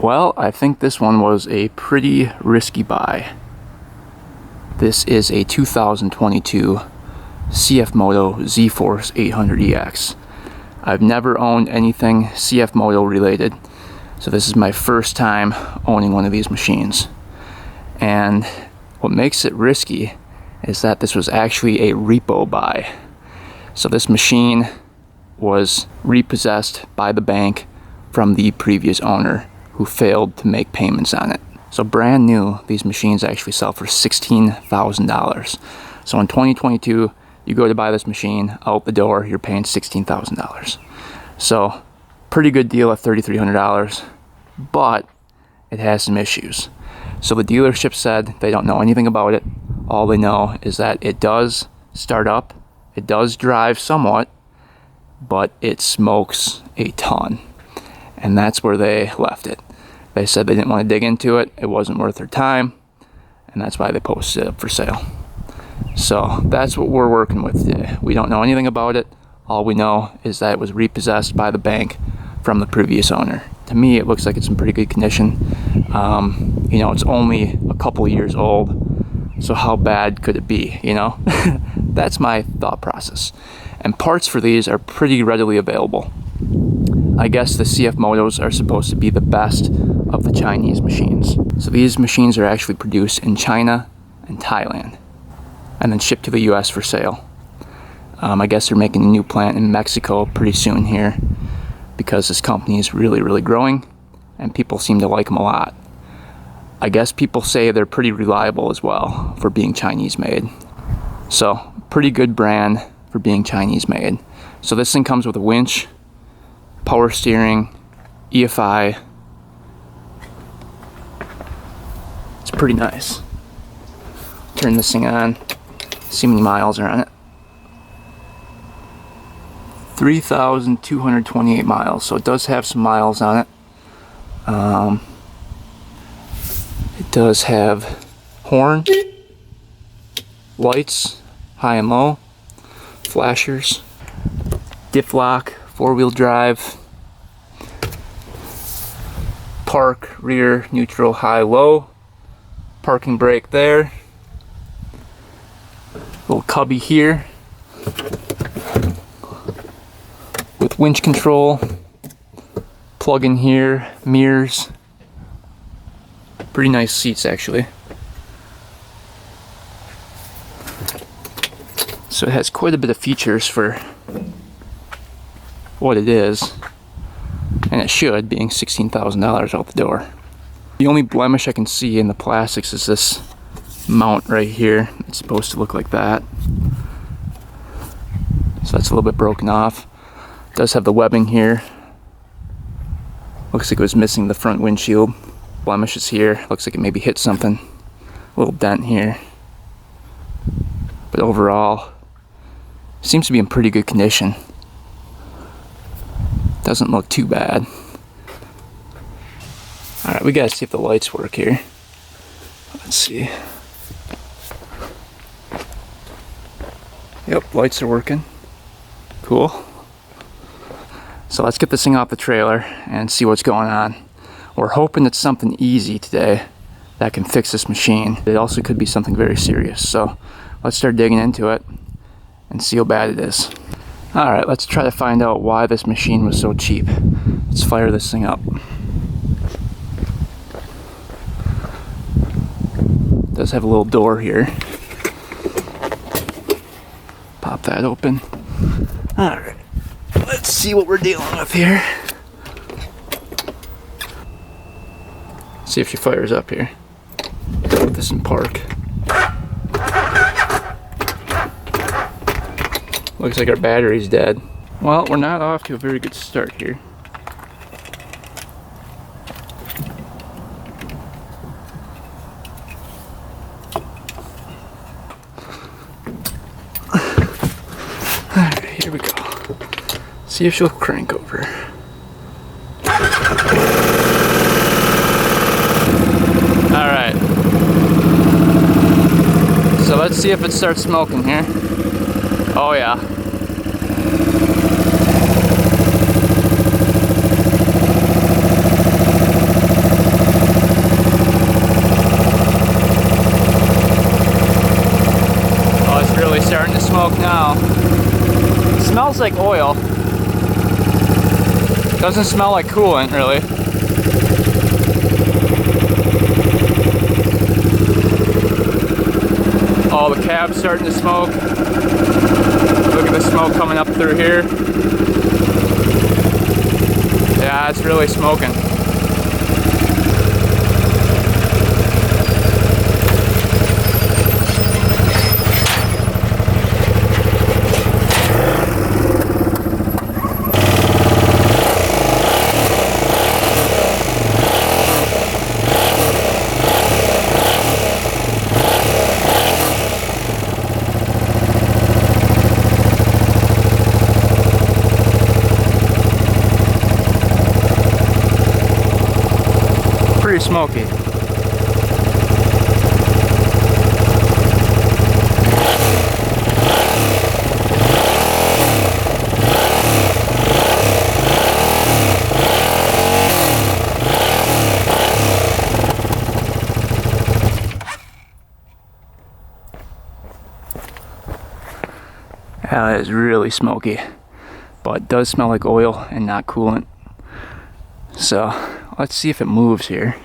Well, I think this one was a pretty risky buy. This is a 2022 CFmoto zforce 800EX. I've never owned anything CFmoto related, so this is my first time owning one of these machines. And what makes it risky is that this was actually a repo buy. So this machine was repossessed by the bank from the previous owner who failed to make payments on it. So brand new, these machines actually sell for $16,000. So in 2022, you go to buy this machine, out the door, you're paying $16,000. So pretty good deal at $3,300, but it has some issues. So the dealership said they don't know anything about it. All they know is that it does start up, it does drive somewhat, but it smokes a ton. And that's where they left it. They said they didn't want to dig into it, it wasn't worth their time, and that's why they posted it up for sale. So that's what we're working with today. We don't know anything about it. All we know is that it was repossessed by the bank from the previous owner. To me, it looks like it's in pretty good condition. You know, it's only a couple years old, so how bad could it be, you know? That's my thought process. And parts for these are pretty readily available. I guess the CFmotos are supposed to be the best of the Chinese machines. So these machines are actually produced in China and Thailand, and then shipped to the US for sale. I guess they're making a new plant in Mexico pretty soon here, because this company is really growing, and people seem to like them a lot. I guess people say they're pretty reliable as well for being Chinese made. So pretty good brand for being Chinese made. So this thing comes with a winch, power steering, EFI. It's pretty nice. Turn this thing on, see how many miles are on it. 3,228 miles, so it does have some miles on it. It does have horn, lights, high and low, flashers, diff lock, four-wheel drive, park, rear, neutral, high, low, parking brake there, little cubby here with winch control, plug in here, mirrors, pretty nice seats actually. So it has quite a bit of features for what it is, and it should, being $16,000 out the door. The only blemish I can see in the plastics is this mount right here. It's supposed to look like that, so that's a little bit broken off. It does have the webbing here. Looks like it was missing the front windshield. Blemishes here, looks like it maybe hit something. A little dent here, but overall seems to be in pretty good condition. Doesn't look too bad. Alright, we gotta see if the lights work here. Let's see. Yep, lights are working. Cool. So let's get this thing off the trailer and see what's going on. We're hoping it's something easy today that can fix this machine. It also could be something very serious. So let's start digging into it and see how bad it is. Alright, let's try to find out why this machine was so cheap. Let's fire this thing up. It does have a little door here. Pop that open. Alright, let's see what we're dealing with here. See if she fires up here. Put this in park. Looks like our battery's dead. Well, we're not off to a very good start here. Alright, here we go. See if she'll crank over. Alright. So let's see if it starts smoking here. Oh yeah. smells like oil. Doesn't smell like coolant, really. Oh, the cab's starting to smoke. Look at the smoke coming up through here. Yeah, it's really smoking. Pretty smoky. Yeah, that is really smoky, but it does smell like oil and not coolant. So let's see if it moves here.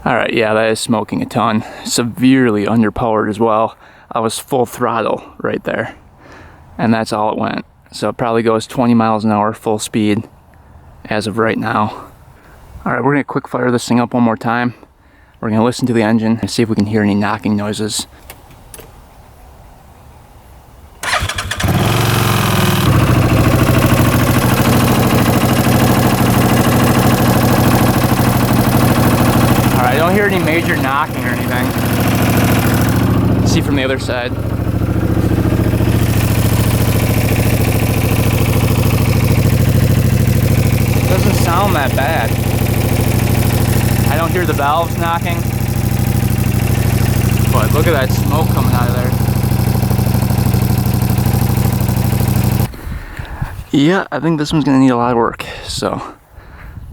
Alright, yeah, that is smoking a ton. Severely underpowered as well. I was full throttle right there. And that's all it went. So it probably goes 20 miles an hour full speed as of right now. Alright, we're going to quick fire this thing up one more time. We're going to listen to the engine and see if we can hear any knocking noises. I don't hear any major knocking or anything. Let's see from the other side. It doesn't sound that bad. I don't hear the valves knocking. But look at that smoke coming out of there. Yeah, I think this one's gonna need a lot of work. So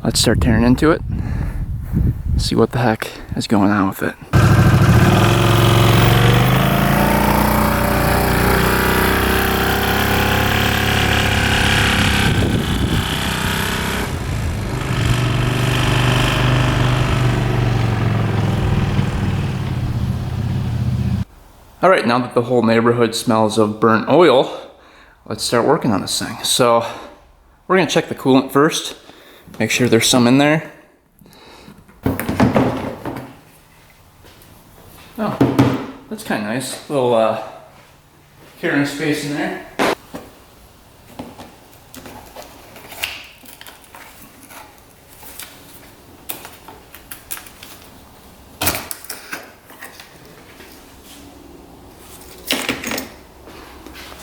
let's start tearing into it. See what the heck is going on with it. Alright, now that the whole neighborhood smells of burnt oil, let's start working on this thing. So we're going to check the coolant first, make sure there's some in there. Oh, that's kind of nice. Little carrying space in there.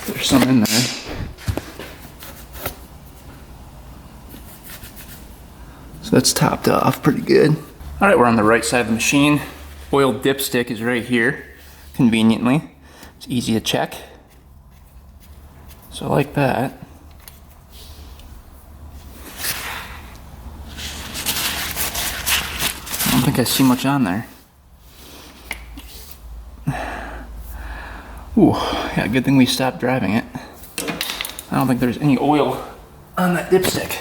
There's some in there. So that's topped off pretty good. All right, we're on the right side of the machine. Oil dipstick is right here, conveniently. It's easy to check. So like that. I don't think I see much on there. Ooh, yeah, good thing we stopped driving it. I don't think there's any oil on that dipstick.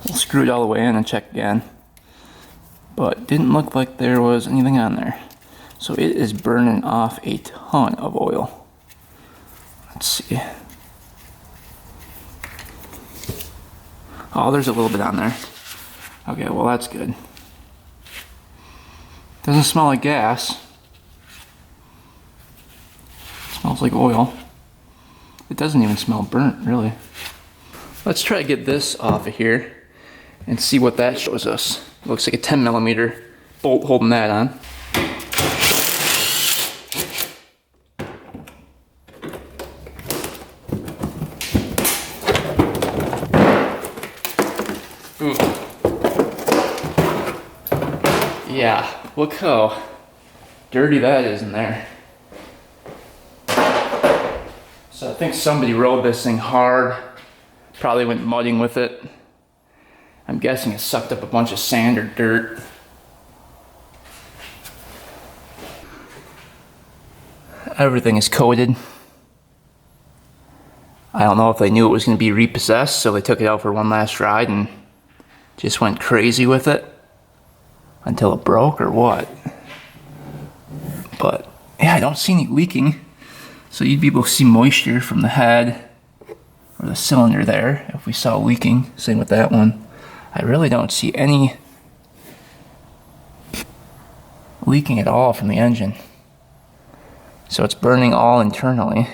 We'll screw it all the way in and check again. But didn't look like there was anything on there. So it is burning off a ton of oil. Let's see. Oh, there's a little bit on there. Okay, well that's good. Doesn't smell like gas. It smells like oil. It doesn't even smell burnt, really. Let's try to get this off of here and see what that shows us. It looks like a 10mm bolt holding that on. Ooh. Yeah, look how dirty that is in there. So I think somebody rode this thing hard, probably went mudding with it. I'm guessing it sucked up a bunch of sand or dirt. Everything is coated. I don't know if they knew it was going to be repossessed, so they took it out for one last ride and just went crazy with it until it broke or what. But yeah, I don't see any leaking. So you'd be able to see moisture from the head or the cylinder there if we saw leaking. Same with that one. I really don't see any leaking at all from the engine. So it's burning all internally.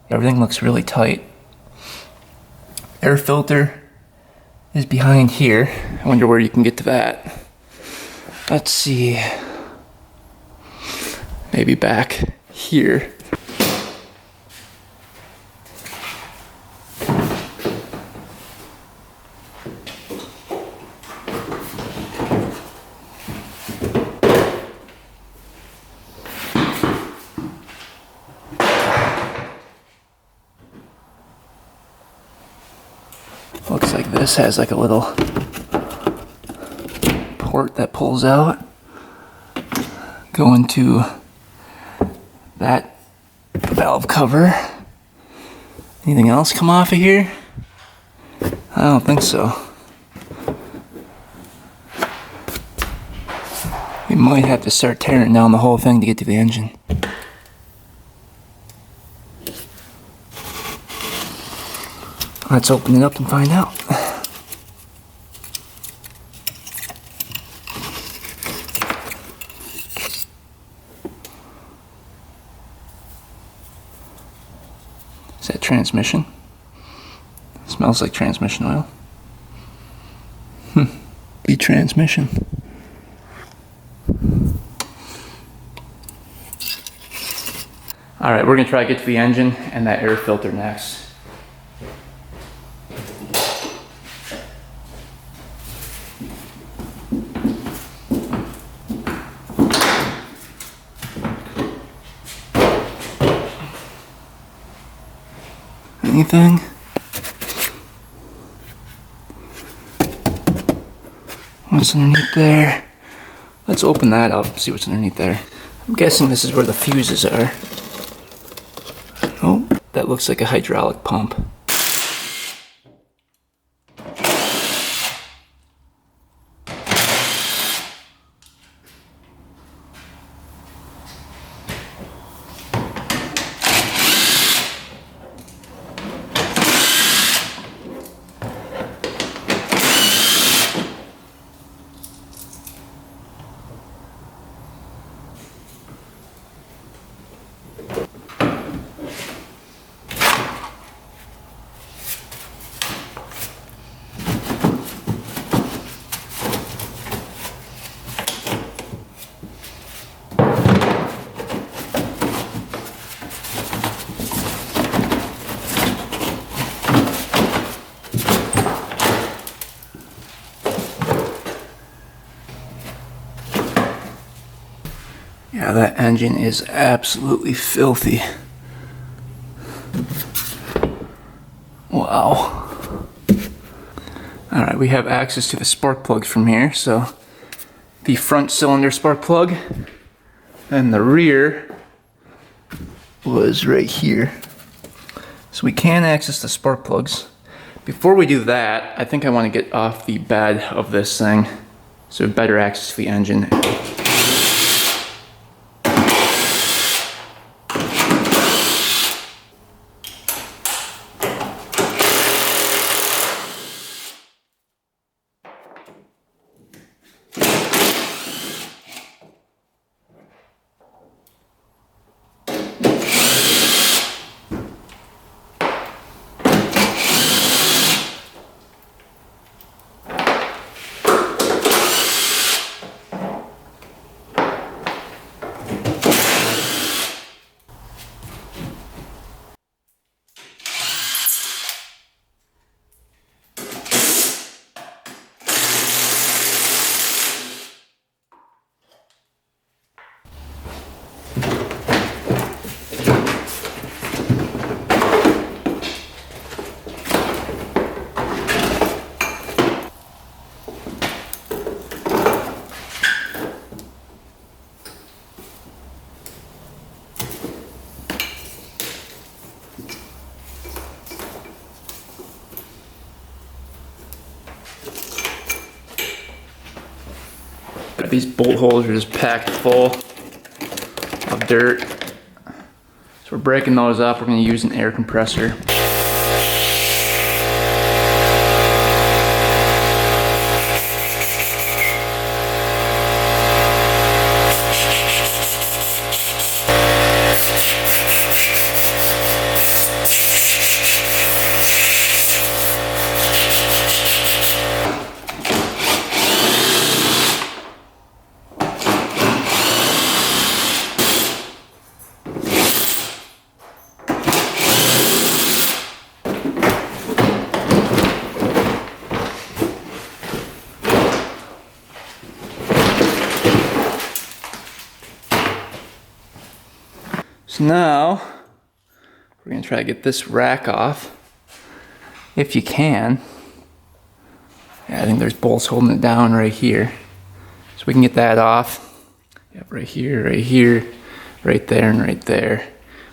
Everything looks really tight. Air filter is behind here. I wonder where you can get to that. Let's see. Maybe back here. Looks like this has like a little port that pulls out, going to that valve cover. Anything else come off of here? I don't think so. We might have to start tearing down the whole thing to get to the engine. Let's open it up and find out. Is that transmission? Smells like transmission oil. Be transmission. Alright, we're gonna try to get to the engine and that air filter next. Anything? What's underneath there? Let's open that up and see what's underneath there. I'm guessing this is where the fuses are. Oh, that looks like a hydraulic pump. Yeah, that engine is absolutely filthy. Wow. Alright, we have access to the spark plugs from here. So the front cylinder spark plug and the rear was right here. So we can access the spark plugs. Before we do that, I think I want to get off the bed of this thing so we have better access to the engine. These bolt holes are just packed full of dirt. So we're breaking those up. We're going to use an air compressor. So now, we're going to try to get this rack off, if you can. Yeah, I think there's bolts holding it down right here. So we can get that off. Yeah, right here, right there, and right there.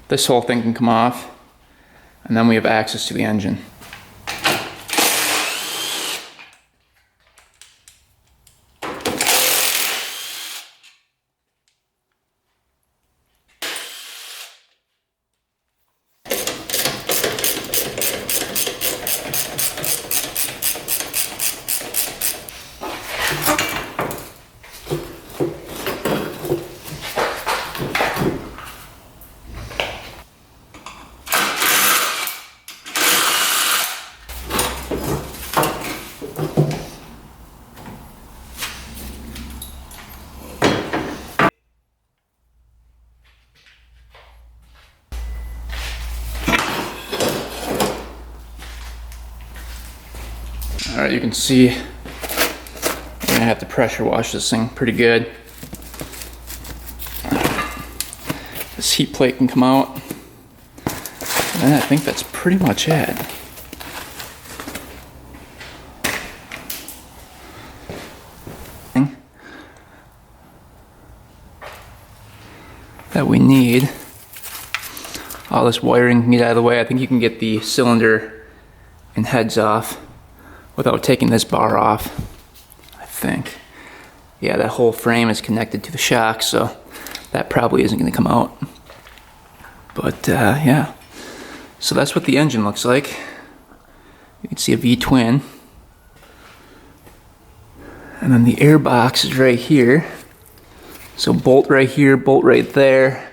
This whole thing can come off, and then we have access to the engine. Alright, you can see we're gonna have to pressure wash this thing pretty good. This heat plate can come out. And I think that's pretty much it. That we need. All this wiring can get out of the way. I think you can get the cylinder and heads off without taking this bar off, I think. Yeah, that whole frame is connected to the shock, so that probably isn't gonna come out. But yeah, so that's what the engine looks like. You can see a V-twin. And then the air box is right here. So bolt right here, bolt right there.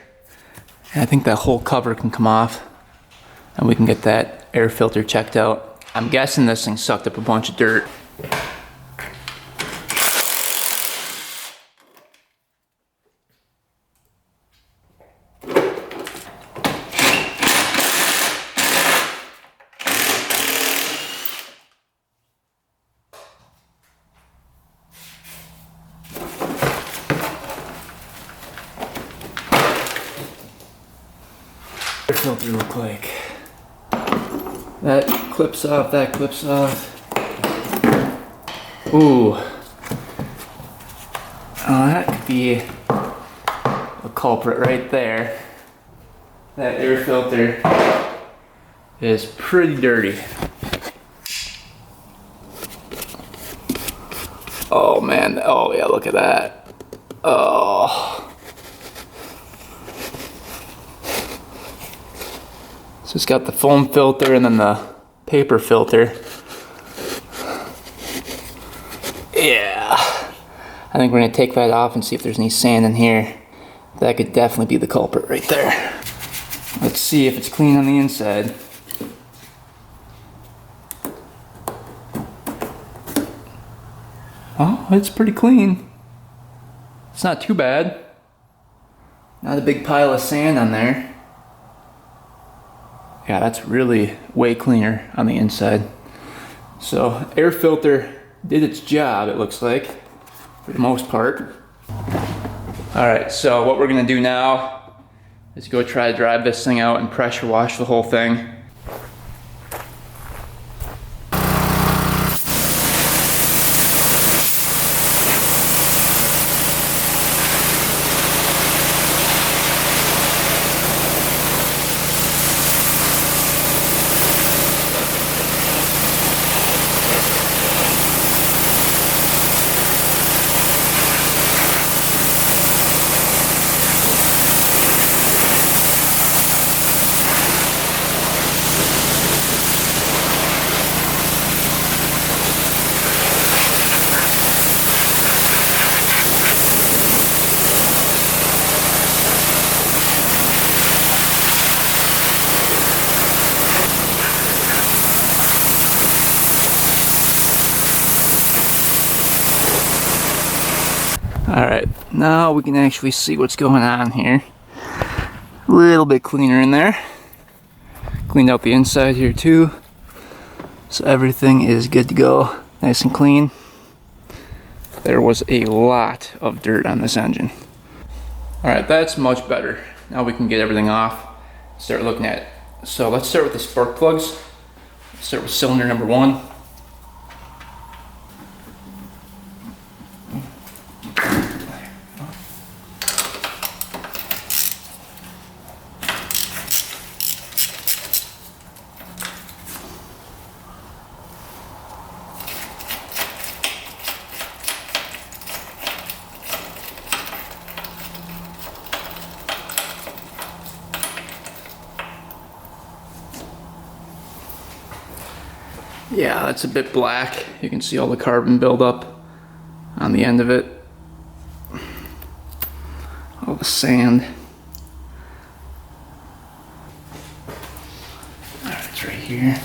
And I think that whole cover can come off, and we can get that air filter checked out. I'm guessing this thing sucked up a bunch of dirt. Air filter look like. That clips off, that clips off. Ooh. Oh, that could be a culprit right there. That air filter is pretty dirty. Oh man, oh yeah, look at that. Oh. So it's got the foam filter and then the paper filter. Yeah. I think we're gonna take that off and see if there's any sand in here. That could definitely be the culprit right there. Let's see if it's clean on the inside. Oh, it's pretty clean. It's not too bad. Not a big pile of sand on there. Yeah, that's really way cleaner on the inside. So air filter did its job, it looks like, for the most part. All right, so what we're gonna do now is go try to drive this thing out and pressure wash the whole thing. Alright, now we can actually see what's going on here. A little bit cleaner in there. Cleaned out the inside here too. So everything is good to go. Nice and clean. There was a lot of dirt on this engine. Alright, that's much better. Now we can get everything off, start looking at it. So let's start with the spark plugs. Let's start with cylinder number 1. Yeah, that's a bit black. You can see all the carbon buildup on the end of it. All the sand. Alright, it's right here.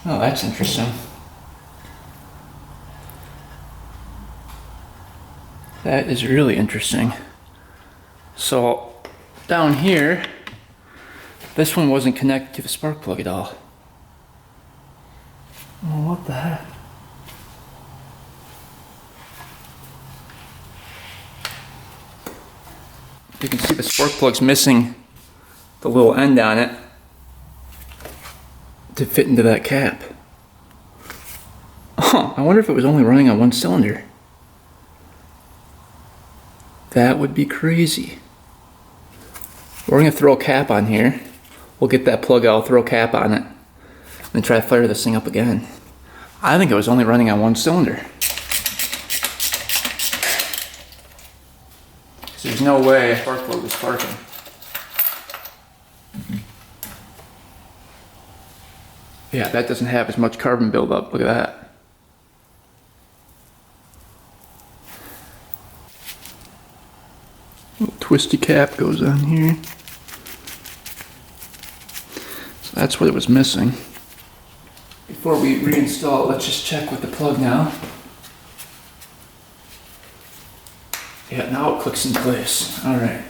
Oh, that's interesting. That is really interesting. So, down here, this one wasn't connected to the spark plug at all. Oh, what the heck? You can see the spark plug's missing the little end on it to fit into that cap. Oh, I wonder if it was only running on one cylinder. That would be crazy. We're going to throw a cap on here. We'll get that plug out, throw a cap on it, and try to fire this thing up again. I think it was only running on one cylinder. So there's no way a spark plug was sparking. Yeah, that doesn't have as much carbon buildup. Look at that. Little twisty cap goes on here. So that's what it was missing. Before we reinstall it, let's just check with the plug now. Yeah, now it clicks in place. All right.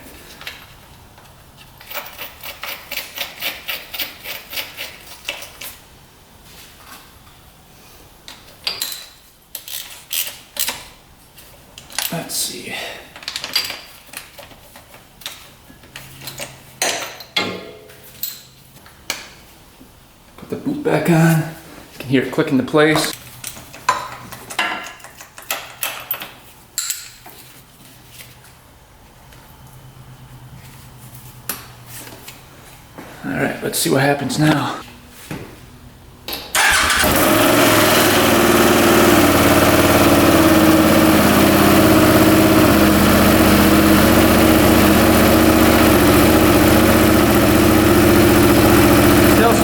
Let's see. Put the boot back on. You can hear it click into place. All right, let's see what happens now.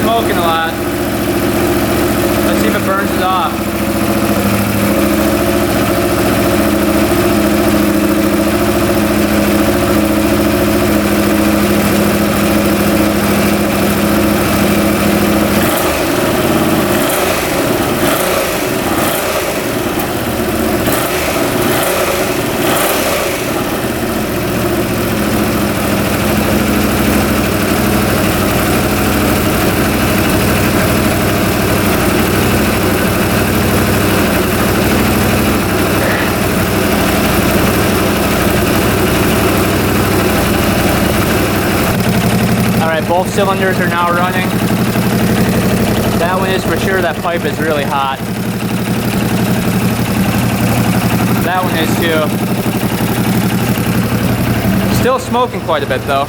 Smoking a lot. Let's see if it burns it off. Both cylinders are now running. That one is for sure, that pipe is really hot. That one is too. Still smoking quite a bit though.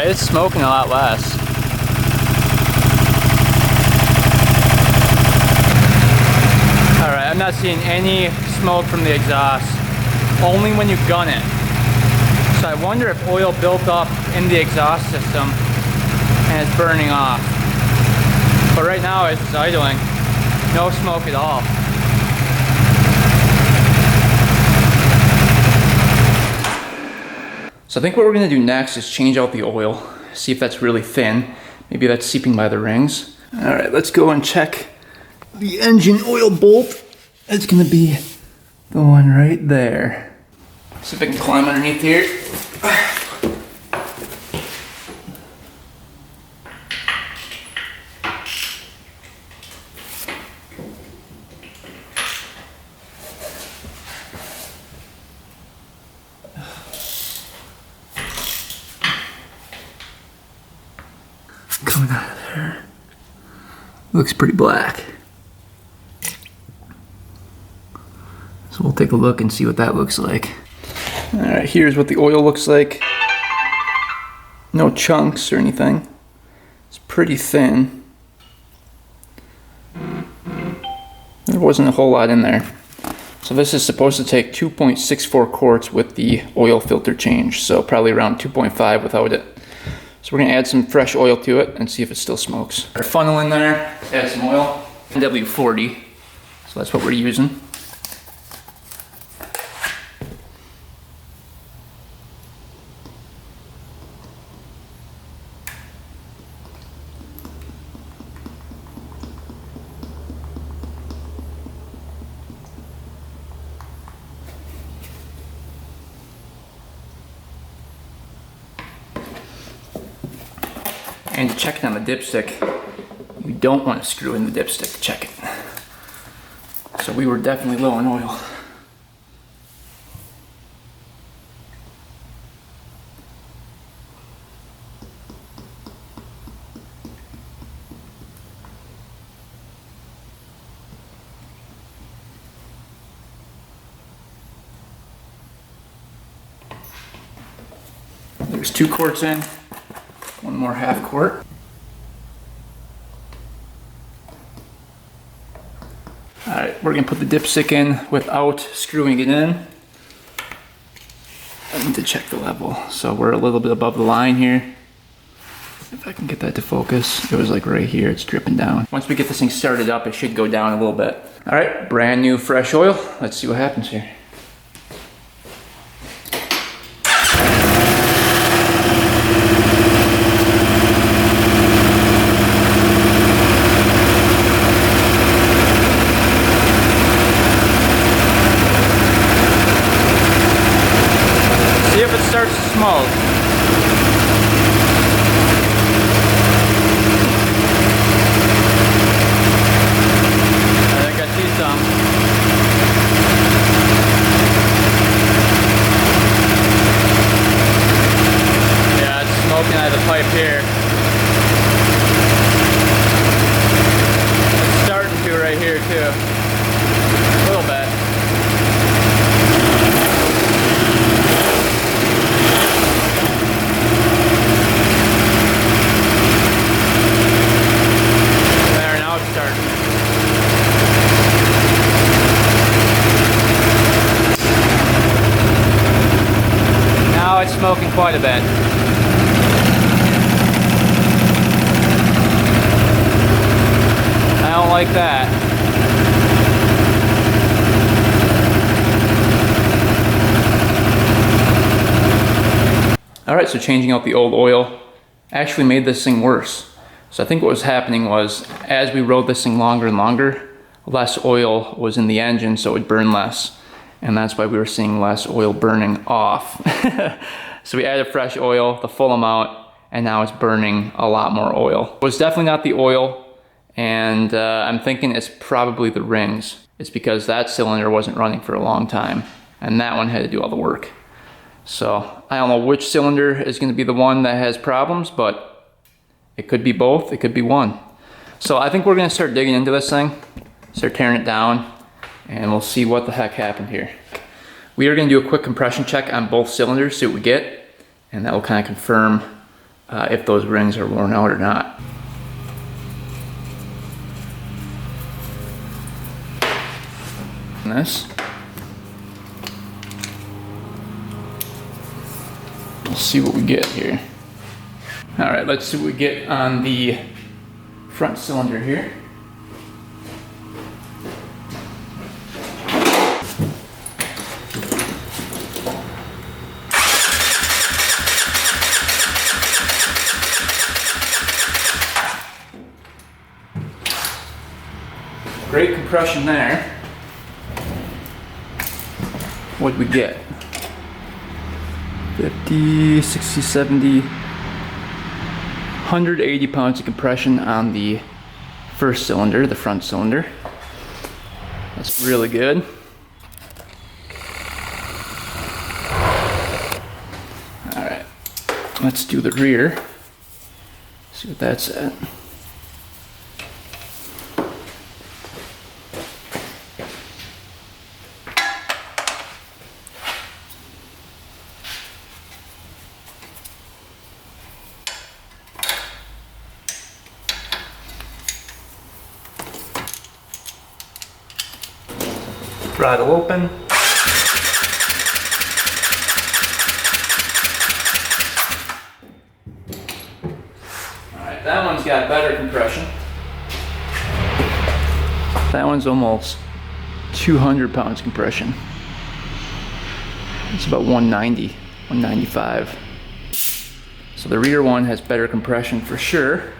it's smoking a lot less. Alright, I'm not seeing any smoke from the exhaust, only when you gun it. So I wonder if oil built up in the exhaust system and it's burning off. But right now it's idling, no smoke at all. So I think what we're gonna do next is change out the oil, see if that's really thin. Maybe that's seeping by the rings. All right, let's go and check the engine oil bolt. It's gonna be the one right there. See if I can climb underneath here. Coming out of there. Looks pretty black. So we'll take a look and see what that looks like. All right, here's what the oil looks like. No chunks or anything. It's pretty thin. There wasn't a whole lot in there. So this is supposed to take 2.64 quarts with the oil filter change. So probably around 2.5 without it. So we're gonna add some fresh oil to it and see if it still smokes. Our funnel in there, add some oil, NW40, so that's what we're using. And to check it on the dipstick, we don't want to screw in the dipstick to check it. So we were definitely low on oil. There's 2 quarts in. One more half quart. All right, we're gonna put the dipstick in without screwing it in. I need to check the level. So we're a little bit above the line here. If I can get that to focus, it was like right here, it's dripping down. Once we get this thing started up, it should go down a little bit. All right, brand new fresh oil. Let's see what happens here. Starts to smoke. I think I see some. Yeah, it's smoking out of the pipe here. It's starting to right here too. A little bit. It's smoking quite a bit. I don't like that. Alright, so changing out the old oil actually made this thing worse. So I think what was happening was, as we rode this thing longer and longer, less oil was in the engine, so it would burn less. And that's why we were seeing less oil burning off. So we added fresh oil, the full amount, and now it's burning a lot more oil. It was definitely not the oil, and I'm thinking it's probably the rings. It's because that cylinder wasn't running for a long time, and that one had to do all the work. So I don't know which cylinder is gonna be the one that has problems, but it could be both, it could be one. So I think we're gonna start digging into this thing, start tearing it down, and we'll see what the heck happened here. We are gonna do a quick compression check on both cylinders, see what we get, and that will kind of confirm if those rings are worn out or not. This. Let's see what we get here. All right, let's see what we get on the front cylinder here. Great compression there. What'd we get? 50, 60, 70, 180 pounds of compression on the first cylinder, the front cylinder. That's really good. Alright, let's do the rear. See what that's at. Throttle open. Alright, that one's got better compression. That one's almost 200 pounds compression. It's about 190, 195. So the rear one has better compression for sure.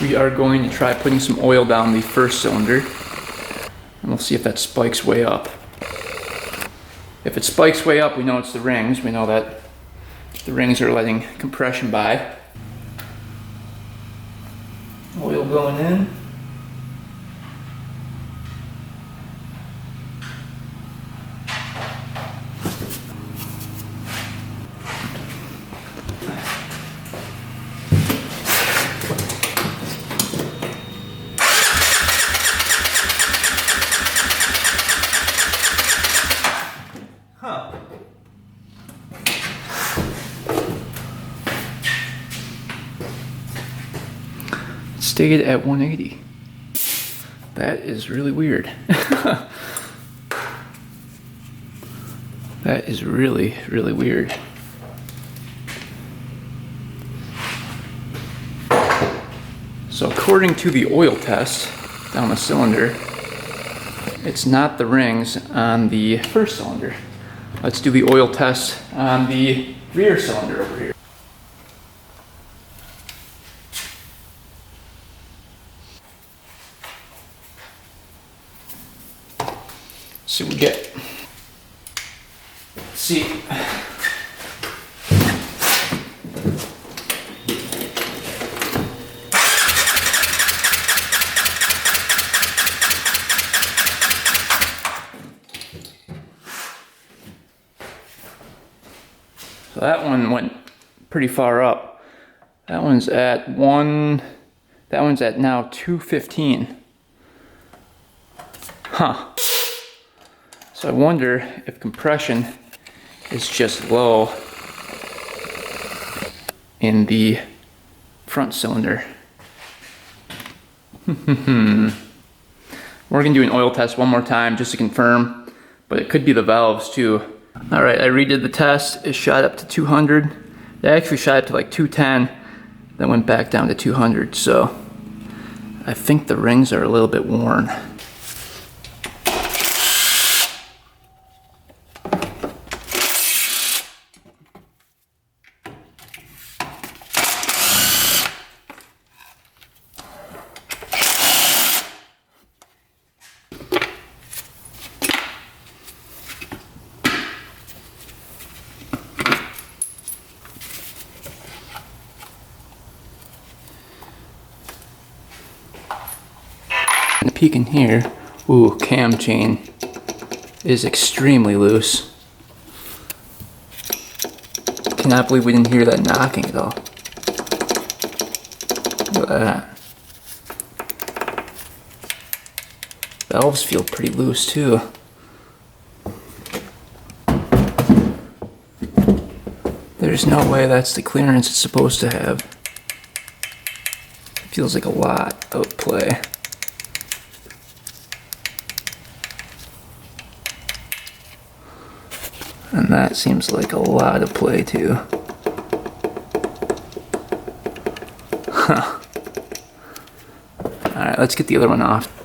We are going to try putting some oil down the first cylinder, and we'll see if that spikes way up. If it spikes way up, we know it's the rings. We know that the rings are letting compression by. Oil going in. Stayed at 180. That is really weird. That is really, really weird. So according to the oil test down the cylinder, it's not the rings on the first cylinder. Let's do the oil test on the rear cylinder over here. See what we get. Let's see. So that one went pretty far up. That one's at that one's at now 215. Huh. So I wonder if compression is just low in the front cylinder. We're gonna do an oil test one more time just to confirm, but it could be the valves too. All right, I redid the test. It shot up to 200. It actually shot up to like 210, then went back down to 200. So I think the rings are a little bit worn. And a peek in here, ooh, cam chain is extremely loose. Cannot believe we didn't hear that knocking at all. Look at that. Valves feel pretty loose too. There's no way that's the clearance it's supposed to have. It feels like a lot of play. And that seems like a lot of play too. Huh. Alright, let's get the other one off.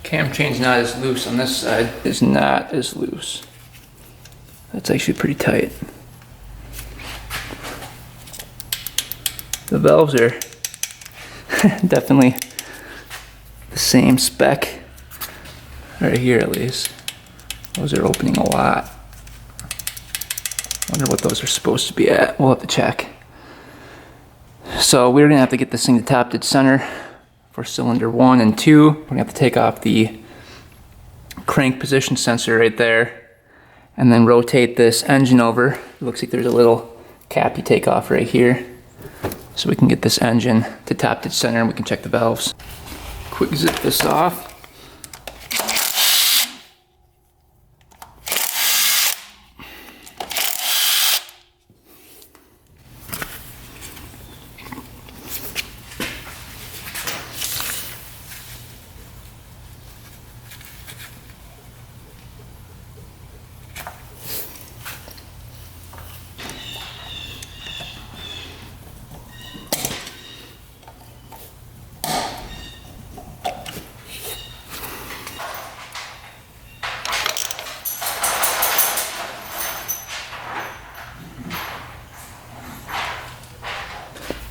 Cam chain's not as loose on this side. It's not as loose. That's actually pretty tight. The valves are definitely the same spec. Right here at least. Those are opening a lot. Wonder what those are supposed to be at. We'll have to check. So we're gonna have to get this thing to top dead center for cylinder 1 and 2. We're gonna have to take off the crank position sensor right there and then rotate this engine over. It looks like there's a little cap you take off right here. So we can get this engine to top dead center and we can check the valves. Quick zip this off.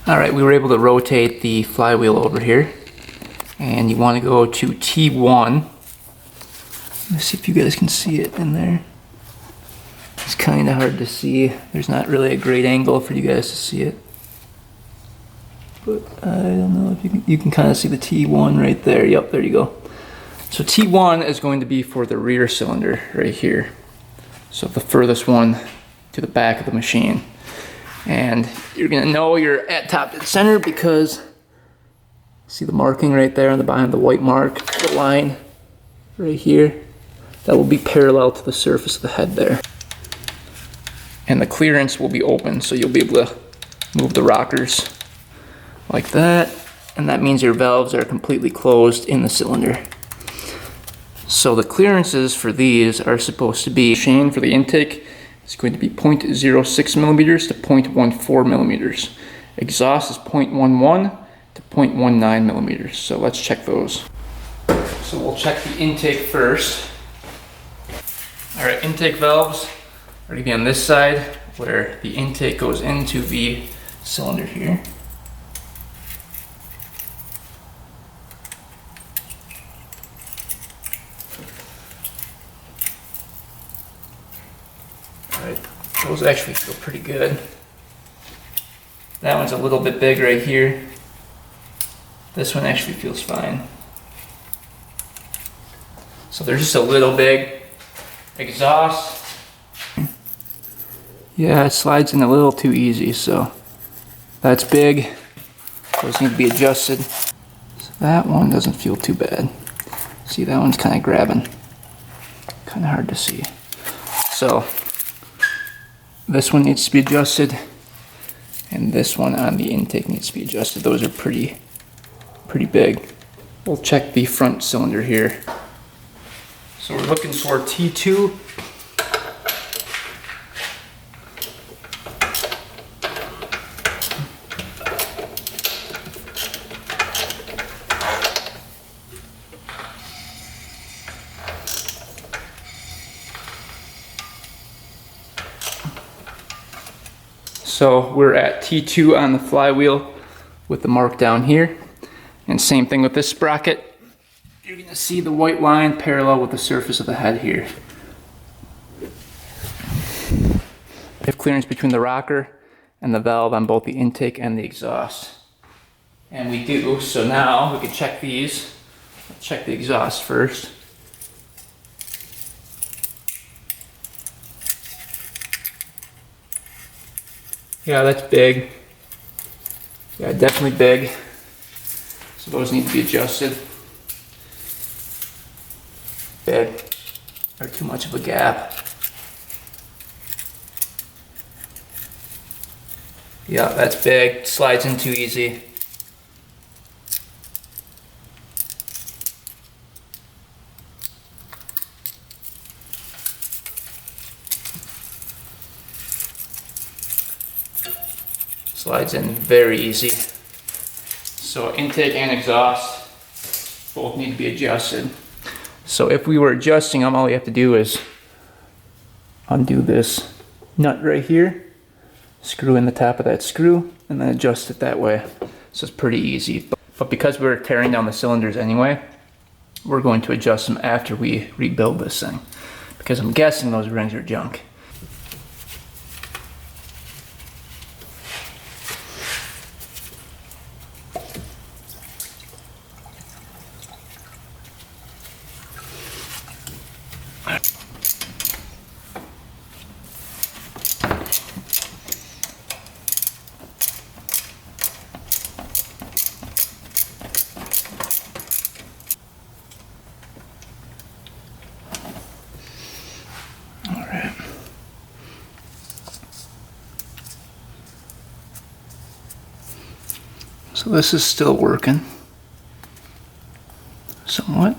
Alright, we were able to rotate the flywheel over here. And you want to go to T1. Let's see if you guys can see it in there. It's kind of hard to see. There's not really a great angle for you guys to see it. But I don't know if you can kind of see the T1 right there. Yep, there you go. So T1 is going to be for the rear cylinder right here. So the furthest one to the back of the machine. And you're gonna know you're at top dead center because see the marking right there on the behind the white mark, the line right here. That will be parallel to the surface of the head there. And the clearance will be open, so you'll be able to move the rockers like that. And that means your valves are completely closed in the cylinder. So the clearances for these are supposed to be chain for the intake. It's going to be 0.06 millimeters to 0.14 millimeters. Exhaust is 0.11 to 0.19 millimeters. So let's check those. So we'll check the intake first. All right, intake valves are going to be on this side where the intake goes into the cylinder here. Alright, those actually feel pretty good. That one's a little bit big right here. This one actually feels fine. So they're just a little big. Exhaust. Yeah, it slides in a little too easy, so that's big. Those need to be adjusted. So that one doesn't feel too bad. See, that one's kind of grabbing. Kind of hard to see. So this one needs to be adjusted, and this one on the intake needs to be adjusted. Those are pretty big. We'll check the front cylinder here. So we're looking for T2. So we're at T2 on the flywheel with the mark down here. And same thing with this sprocket. You're gonna see the white line parallel with the surface of the head here. We have clearance between the rocker and the valve on both the intake and the exhaust. And we do, so now we can check these. Let's check the exhaust first. Yeah, that's big. Yeah, definitely big. So those need to be adjusted. Big. Or too much of a gap. Yeah, that's big. Slides in too easy. Slides in very easy. So intake and exhaust both need to be adjusted. So if we were adjusting them, all we have to do is undo this nut right here, screw in the top of that screw, and then adjust it that way. So it's pretty easy. But because we're tearing down the cylinders anyway, we're going to adjust them after we rebuild this thing, because I'm guessing those rings are junk. So this is still working, somewhat.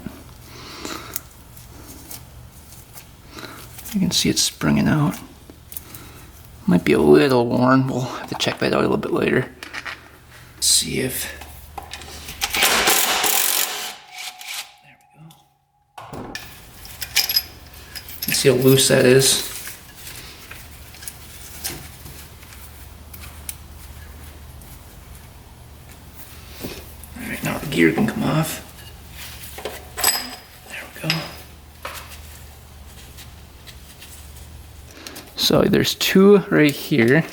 You can see it's springing out. Might be a little worn, we'll have to check that out a little bit later. Let's see if... There we go. Let's see how loose that is. Now the gear can come off. There we go. So there's two right here.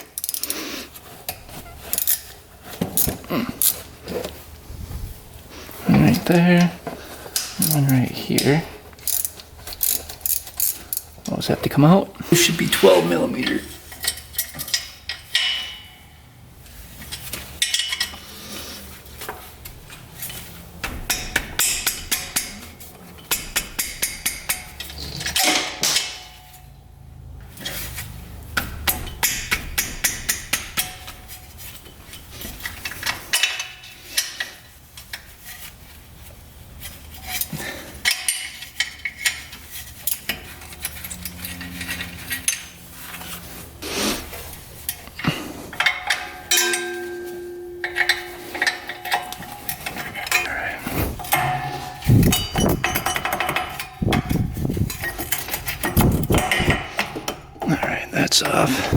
One right there, and one right here. Those have to come out. This should be 12 millimeter. Alright, that's off.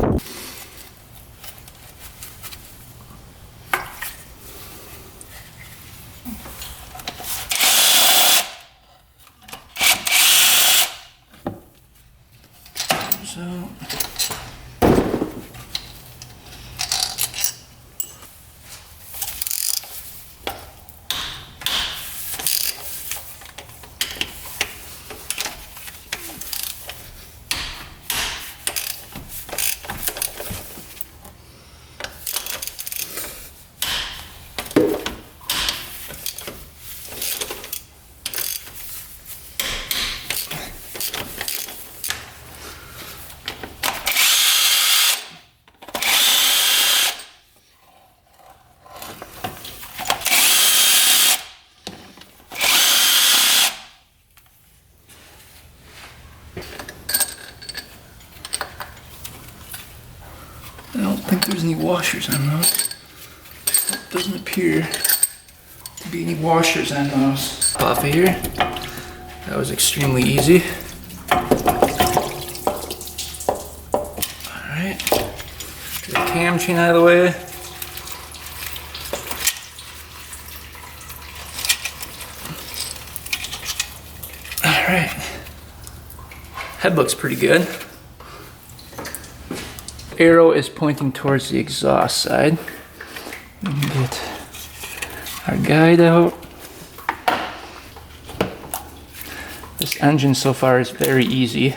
So I don't think there's any washers on those. It doesn't appear to be any washers on those. Off of here. That was extremely easy. Alright. Get the cam chain out of the way. Alright. Head looks pretty good. Arrow is pointing towards the exhaust side. We can get our guide out. This engine so far is very easy.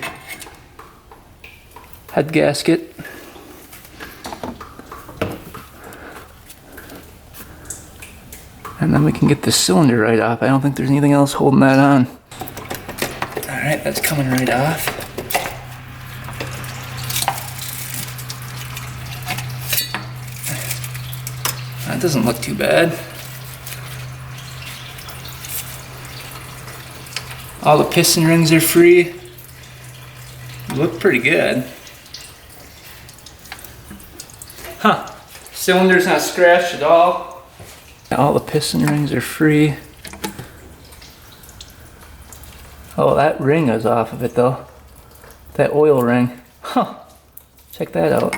Head gasket. And then we can get the cylinder right off. I don't think there's anything else holding that on. Alright, that's coming right off. That doesn't look too bad. All the piston rings are free. Look pretty good. Huh. Cylinder's not scratched at all. All the piston rings are free. Oh, that ring is off of it though. That oil ring. Huh. Check that out.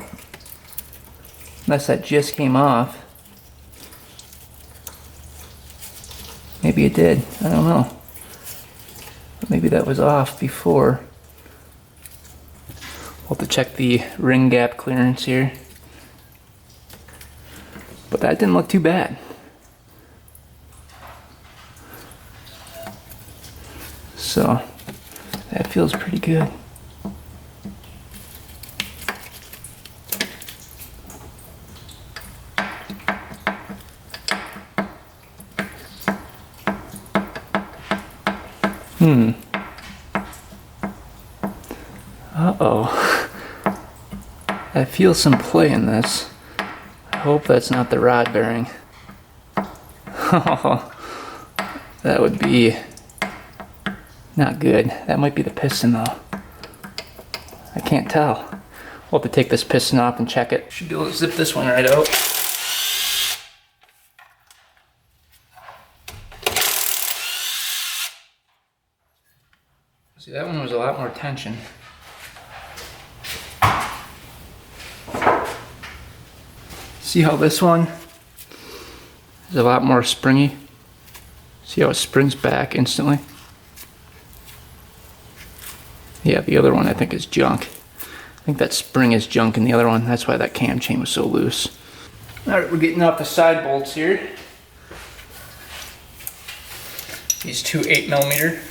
Unless that just came off. Maybe it did. I don't know. Maybe that was off before. We'll have to check the ring gap clearance here. But that didn't look too bad. So that feels pretty good. Uh-oh. I feel some play in this. I hope that's not the rod bearing. Oh, that would be not good. That might be the piston though. I can't tell. We'll have to take this piston off and check it. Should be able to zip this one right out. See, that one was a lot more tension. See how this one is a lot more springy? See how it springs back instantly? Yeah, the other one I think is junk. I think that spring is junk in the other one. That's why that cam chain was so loose. Alright, we're getting off the side bolts here. These two 8mm.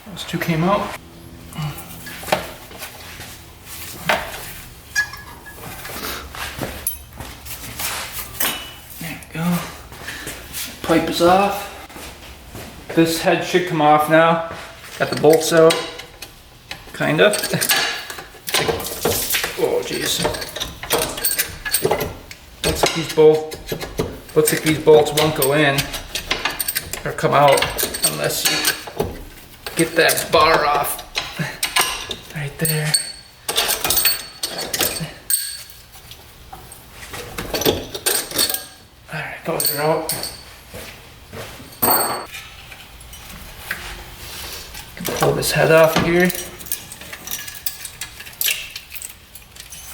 Those two came out. There we go. Pipe is off. This head should come off now. Got the bolts out. Kind of. Oh jeez. Looks like these bolts won't go in or come out unless you get that bar off right there. Alright, those are out. Pull this head off here.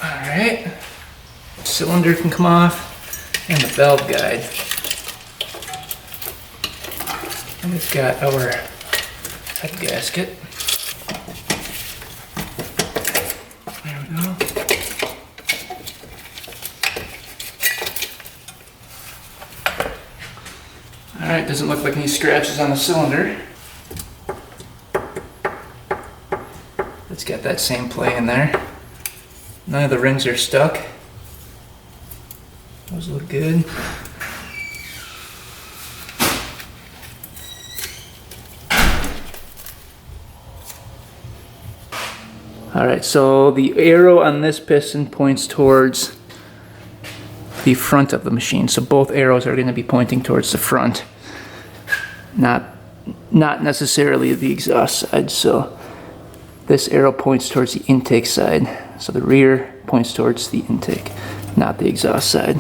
Alright. Cylinder can come off. And the valve guide. And we've got our head gasket. There we go. Alright, doesn't look like any scratches on the cylinder. It's got that same play in there. None of the rings are stuck. Those look good. Alright, so the arrow on this piston points towards the front of the machine. So both arrows are going to be pointing towards the front. Not necessarily the exhaust side. So This arrow points towards the intake side, so the rear points towards the intake, not the exhaust side.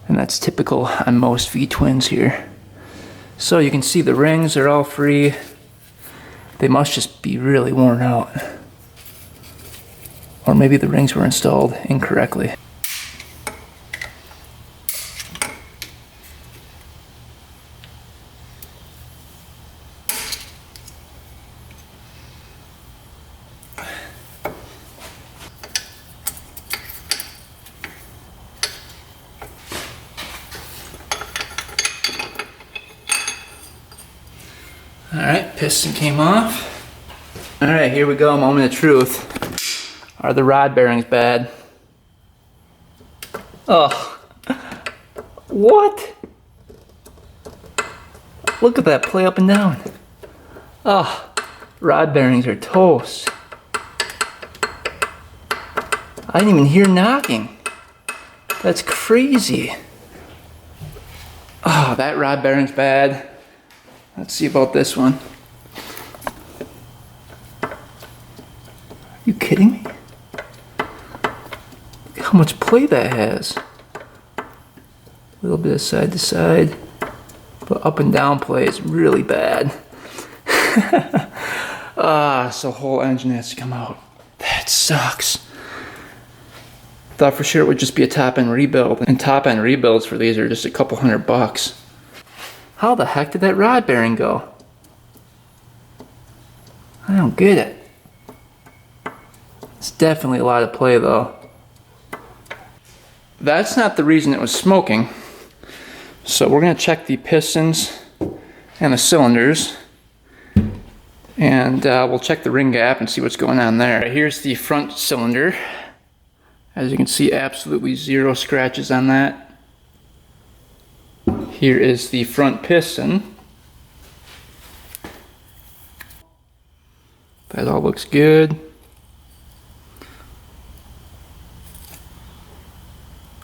And that's typical on most V-twins here. So you can see the rings are all free. They must just be really worn out. Or maybe the rings were installed incorrectly. Alright, piston came off. Alright, here we go, moment of truth. Are the rod bearings bad? Oh, what? Look at that play up and down. Oh, rod bearings are toast. I didn't even hear knocking. That's crazy. Oh, that rod bearing's bad. Let's see about this one. Are you kidding me? Look how much play that has. A little bit of side to side, but up and down play is really bad. So whole engine has to come out. That sucks. Thought for sure it would just be a top end rebuild, and top end rebuilds for these are just a couple $100. How the heck did that rod bearing go? I don't get it. It's definitely a lot of play though. That's not the reason it was smoking. So we're going to check the pistons and the cylinders. And we'll check the ring gap and see what's going on there. Here's the front cylinder. As you can see, absolutely zero scratches on that. Here is the front piston. That all looks good.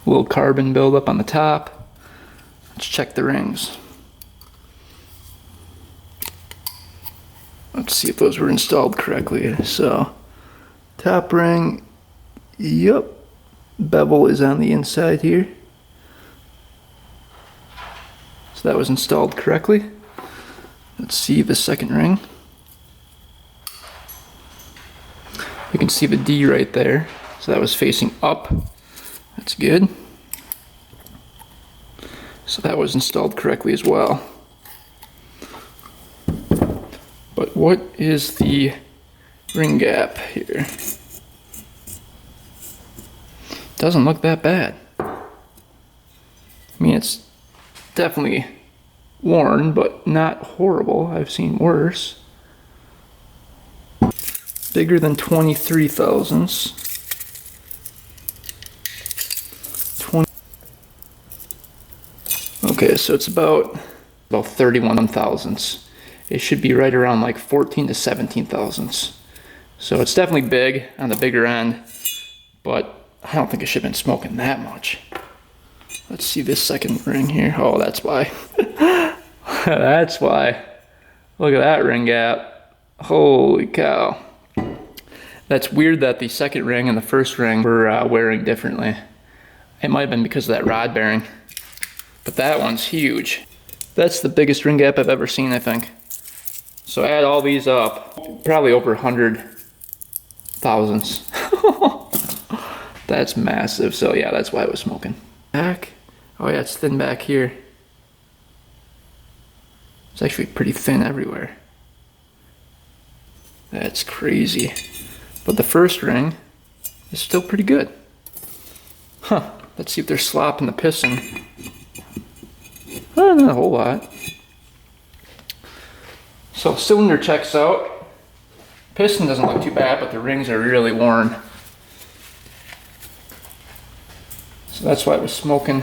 A little carbon buildup on the top. Let's check the rings. Let's see if those were installed correctly. So, top ring, yep. Bevel is on the inside here. So that was installed correctly. Let's see the second ring. You can see the D right there. So that was facing up. That's good. So that was installed correctly as well. But what is the ring gap here? Doesn't look that bad. I mean, it's definitely worn, but not horrible. I've seen worse. Bigger than 23 thousandths. 20. Okay, so it's about 31 thousandths. It should be right around like 14 to 17 thousandths. So it's definitely big on the bigger end, but I don't think it should have been smoking that much. Let's see this second ring here. Oh, that's why. That's why. Look at that ring gap. Holy cow. That's weird that the second ring and the first ring were wearing differently. It might have been because of that rod bearing. But that one's huge. That's the biggest ring gap I've ever seen, I think. So add all these up, probably over 100 thousandths. That's massive. So yeah, that's why it was smoking. Back. Oh yeah, it's thin back here. It's actually pretty thin everywhere. That's crazy. But the first ring is still pretty good. Huh. Let's see if they're slopping the piston. Oh, not a whole lot. So cylinder checks out. Piston doesn't look too bad, but the rings are really worn. So that's why it was smoking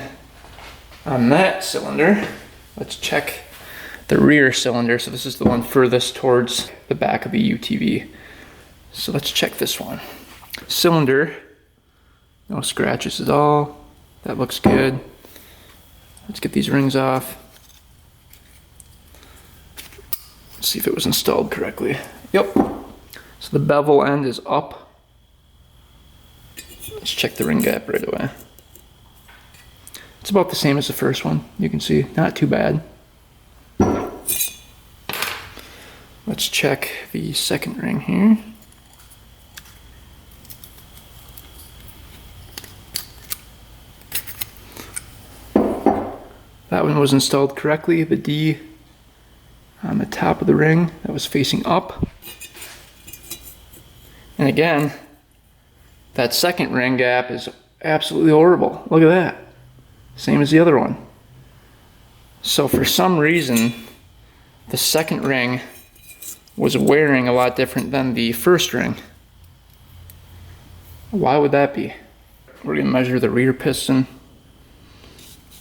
on that cylinder. Let's check the rear cylinder. So this is the one furthest towards the back of the UTV. So let's check this one. Cylinder, no scratches at all. That looks good. Let's get these rings off. Let's see if it was installed correctly. Yep. So the bevel end is up. Let's check the ring gap right away. It's about the same as the first one. You can see, not too bad. Let's check the second ring here. That one was installed correctly. The D on the top of the ring, that was facing up. And again, that second ring gap is absolutely horrible. Look at that. Same as the other one. So for some reason, the second ring was wearing a lot different than the first ring. Why would that be? We're going to measure the rear piston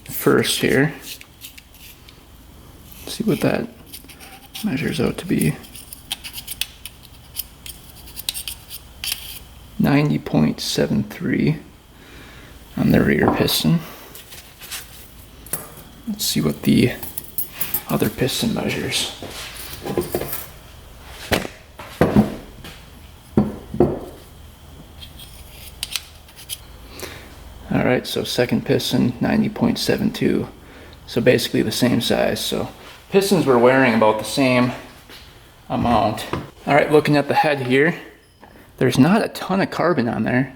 first here. See what that measures out to be. 90.73 on the rear piston. Let's see what the other piston measures. Alright, so second piston, 90.72. So basically the same size. So pistons were wearing about the same amount. Alright, looking at the head here, there's not a ton of carbon on there.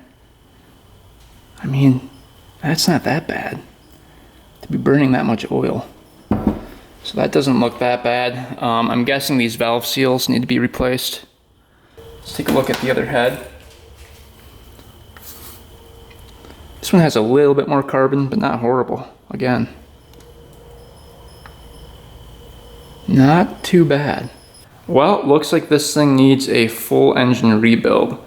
I mean, that's not that bad to be burning that much oil. So that doesn't look that bad. I'm guessing these valve seals need to be replaced. Let's take a look at the other head. This one has a little bit more carbon, but not horrible. Again, not too bad. Well, looks like this thing needs a full engine rebuild.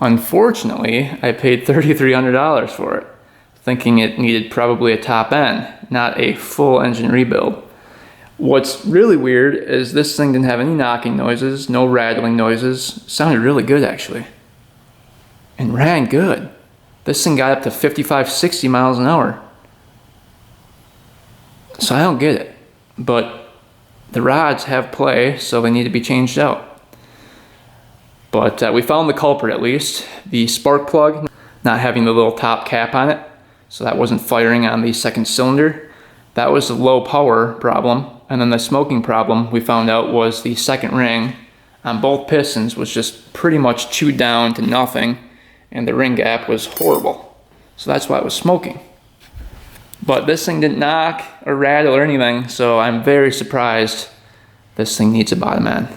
Unfortunately, I paid $3,300 for it, thinking it needed probably a top end, not a full engine rebuild. What's really weird is this thing didn't have any knocking noises, no rattling noises. Sounded really good actually. And ran good. This thing got up to 55, 60 miles an hour. So I don't get it. But the rods have play, so they need to be changed out. But we found the culprit at least. The spark plug not having the little top cap on it, so that wasn't firing on the second cylinder. That was the low power problem. And then the smoking problem we found out was the second ring on both pistons was just pretty much chewed down to nothing, and the ring gap was horrible. So that's why it was smoking. But this thing didn't knock or rattle or anything, so I'm very surprised this thing needs a bottom end.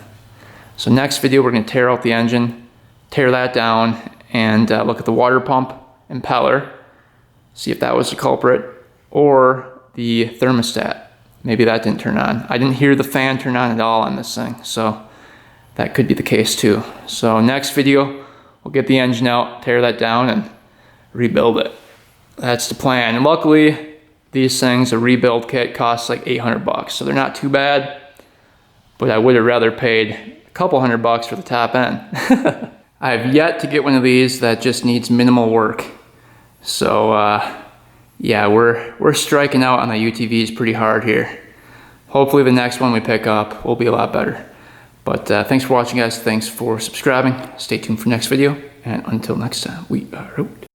So next video we're going to tear out the engine, tear that down, and look at the water pump impeller, see if that was the culprit, or the thermostat. Maybe that didn't turn on. I didn't hear the fan turn on at all on this thing, so that could be the case too. So next video, we'll get the engine out, tear that down, and rebuild it. That's the plan. And luckily, these things, a rebuild kit costs like 800 bucks, so they're not too bad, but I would have rather paid a couple $100 for the top end. I have yet to get one of these that just needs minimal work. So yeah, we're striking out on the UTVs pretty hard here. Hopefully the next one we pick up will be a lot better. But thanks for watching, guys. Thanks for subscribing. Stay tuned for next video. And until next time, we are out.